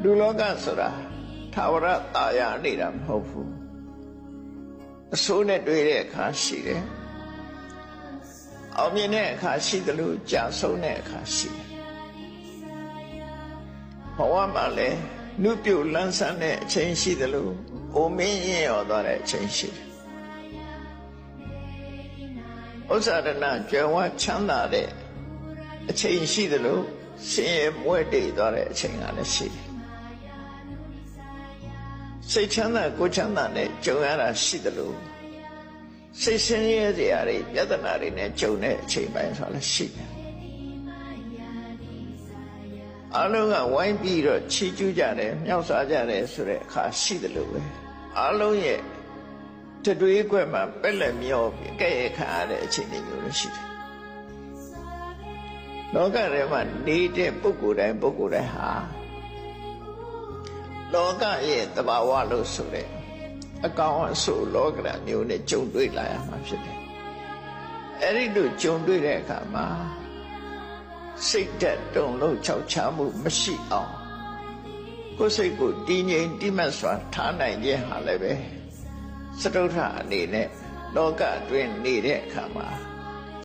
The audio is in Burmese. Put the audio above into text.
လူလောကဆိုတာထာဝရတာယာနေတာမဟုတ်ဘူးအဆိုးနဲ့တွေ့တဲ့အခါရှိတယ်အောင်မြင်တဲ့အခါရှိတယ်လို့ကြာဆုံးတဲ့အခါရှိတယ်ဘဝမှာလည်းနုပြုတ်လန်းဆန်းတဲ့အချိန်ရှိတယ်လို့အိုမင်းရင်ရောသွားတဲ့အချိန်ရှိတယ်ဥစ္စာရဏကြွယ်ဝချမ်းသာတဲ့အချိန်ရှိတယ်လို့ဆင်းရဲမွဲတေသွားတဲ့အချိန်ကလည်းရှိတယ်စိတ်ချမ်းသာကိုယ်ချမ်းသာနဲ့ကြုံရတာရှိတယ်လို့စိတ်ဆင်းရဲစရာတွေပြဿနာတွေနဲ့ကြုံတဲ့အချိန်ပိုင်းဆိုလည်းရှိတယ်အလုံးကဝိုင်းပြီးတော့ချီးကျူးကြတယ်မြောက်စားကြတယ်ဆိုတဲ့အခါရှိတယ်လို့ပဲအလုံးရဲ့တတွေးခွက်မှာပက်လက်မျောပြီးကဲ့ရဲ့ခံရတဲ့အချိန်တွေမျိုးလည်းရှိတယ်လောကထဲမှာနေတဲ့ပုဂ္ဂိုလ်တိုင်းဟာလောကရဲ့သဘာဝလို့ဆိုတဲ့အကောင်အဆိုးလောကဓာတ်မျိုးနဲ့ကြုံတွေ့လာရမှာဖြစ်တယ်အဲ့ဒီလိုကြုံတွေ့တဲ့အခါမှာစိတ်ဓာတ်တုန်လှုပ်ခြောက်ခြားမှုမရှိအောင်ကိုယ်စိတ်ကိုတည်ငြိမ်တိမတ်စွာထားနိုင်ခြင်းဟာလည်းပဲစတုထအနေနဲ့လောကအတွင်းနေတဲ့အခါမှာ